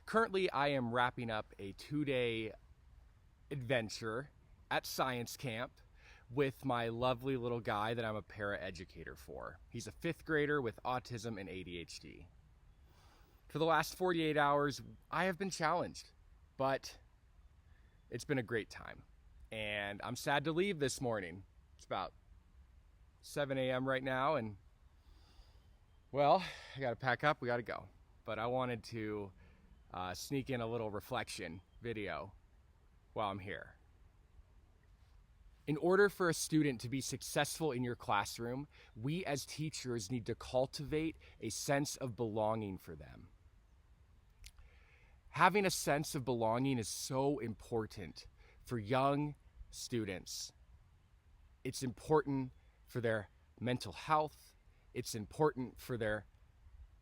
Currently, I am wrapping up a 2-day adventure at science camp with my lovely little guy that I'm a paraeducator for. He's a 5th grader with autism and ADHD. For the last 48 hours, I have been challenged, but it's been a great time. And I'm sad to leave this morning. It's about 7 a.m. right now, and well, I gotta pack up, we gotta go. But I wanted to sneak in a little reflection video while I'm here. In order for a student to be successful in your classroom, we as teachers need to cultivate a sense of belonging for them. Having a sense of belonging is so important for young students. It's important for their mental health. It's important for their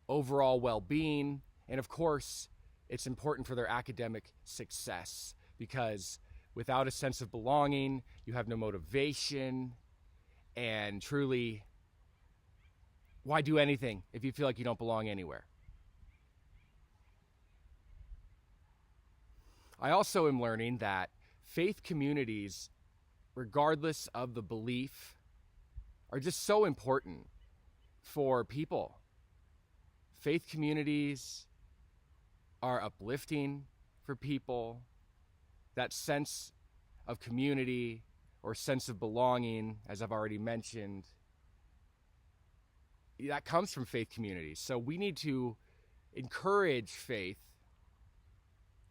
overall well-being. And of course, it's important for their academic success, because without a sense of belonging, you have no motivation. And truly, why do anything if you feel like you don't belong anywhere? I also am learning that faith communities, regardless of the belief, are just so important for people. Faith communities are uplifting for people. That sense of community or sense of belonging, as I've already mentioned, that comes from faith communities. So we need to encourage faith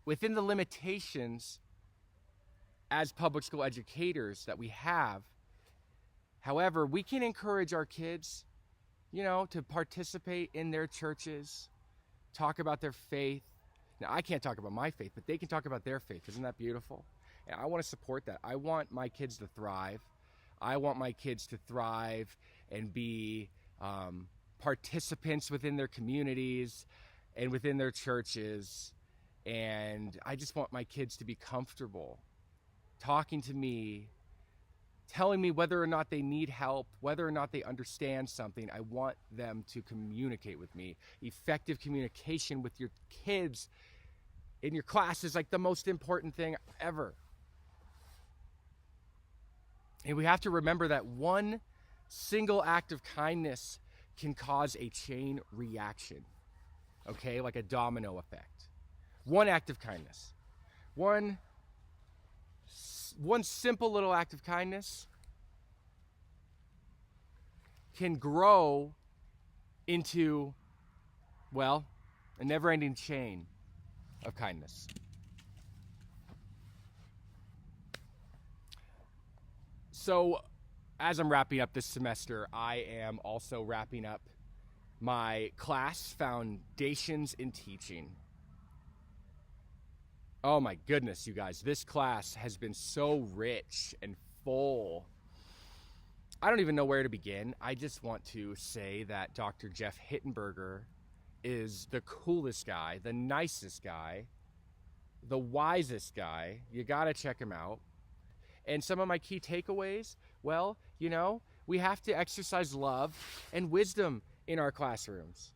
within the limitations as public school educators that we have. However, we can encourage our kids, to participate in their churches, talk about their faith. Now, I can't talk about my faith, but they can talk about their faith. Isn't that beautiful? And I want to support that. I want my kids to thrive. I want my kids to thrive and be participants within their communities and within their churches. And I just want my kids to be comfortable talking to me, telling me whether or not they need help, whether or not they understand something. I want them to communicate with me. Effective communication with your kids in your class is like the most important thing ever. And we have to remember that one single act of kindness can cause a chain reaction, okay? Like a domino effect. One act of kindness. One simple little act of kindness can grow into, a never-ending chain of kindness. So, as I'm wrapping up this semester, I am also wrapping up my class, Foundations in Teaching. Oh my goodness, you guys, this class has been so rich and full. I don't even know where to begin. I just want to say that Dr. Jeff Hittenberger is the coolest guy, the nicest guy, the wisest guy. You gotta check him out. And some of my key takeaways, we have to exercise love and wisdom in our classrooms.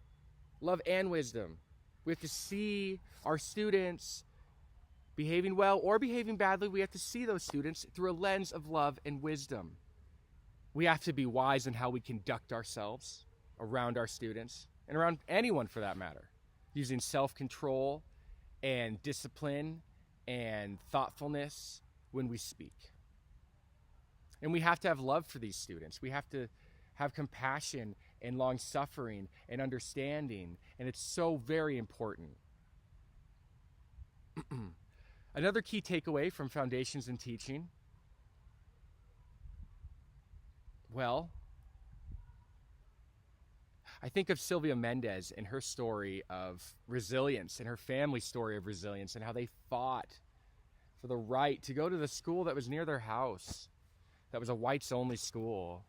Love and wisdom. We have to see our students behaving well or behaving badly. We have to see those students through a lens of love and wisdom. We have to be wise in how we conduct ourselves around our students and around anyone for that matter, using self-control and discipline and thoughtfulness when we speak. And we have to have love for these students. We have to have compassion and long-suffering and understanding, and it's so very important. Another key takeaway from Foundations in Teaching, I think of Sylvia Mendez and her story of resilience and her family story of resilience and how they fought for the right to go to the school that was near their house, that was a whites-only school,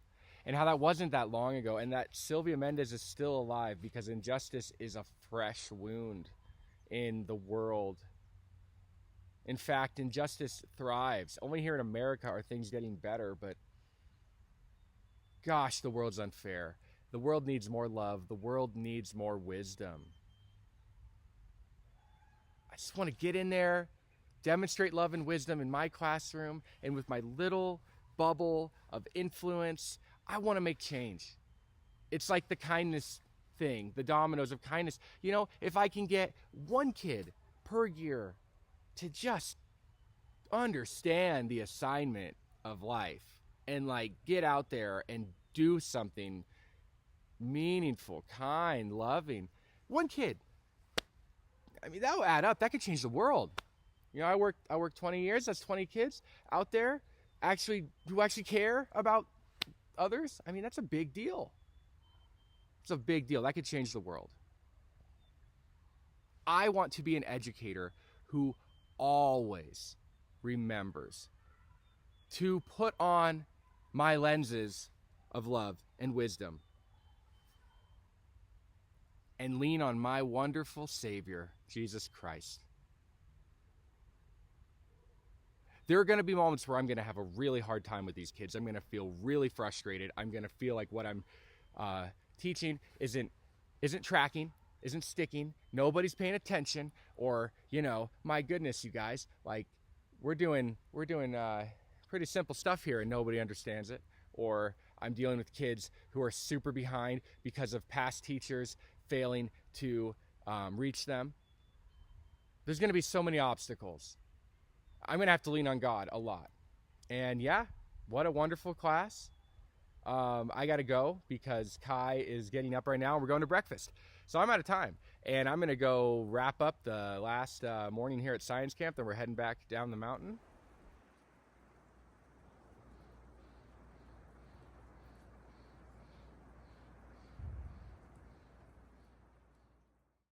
and how that wasn't that long ago, and that Sylvia Mendez is still alive because injustice is a fresh wound in the world. In fact, injustice thrives. Only here in America are things getting better, but gosh, the world's unfair. The world needs more love. The world needs more wisdom. I just want to get in there, demonstrate love and wisdom in my classroom, and with my little bubble of influence, I want to make change. It's like the kindness thing, the dominoes of kindness. You know, if I can get one kid per year to just understand the assignment of life and like get out there and do something meaningful, kind, loving. One kid. I mean, that will add up. That could change the world. You know, I worked 20 years. That's 20 kids out there who actually care about others. I mean, that's a big deal. It's a big deal. That could change the world. I want to be an educator who always remembers to put on my lenses of love and wisdom and lean on my wonderful Savior, Jesus Christ. There are going to be moments where I'm going to have a really hard time with these kids. I'm going to feel really frustrated. I'm going to feel like what I'm teaching isn't tracking, isn't sticking. Nobody's paying attention, or, you know, my goodness, you guys, like we're doing pretty simple stuff here and nobody understands it. Or I'm dealing with kids who are super behind because of past teachers failing to reach them. There's going to be so many obstacles. I'm going to have to lean on God a lot. And yeah, what a wonderful class. I got to go because Kai is getting up right now and we're going to breakfast. So I'm out of time. And I'm going to go wrap up the last morning here at Science Camp. Then we're heading back down the mountain.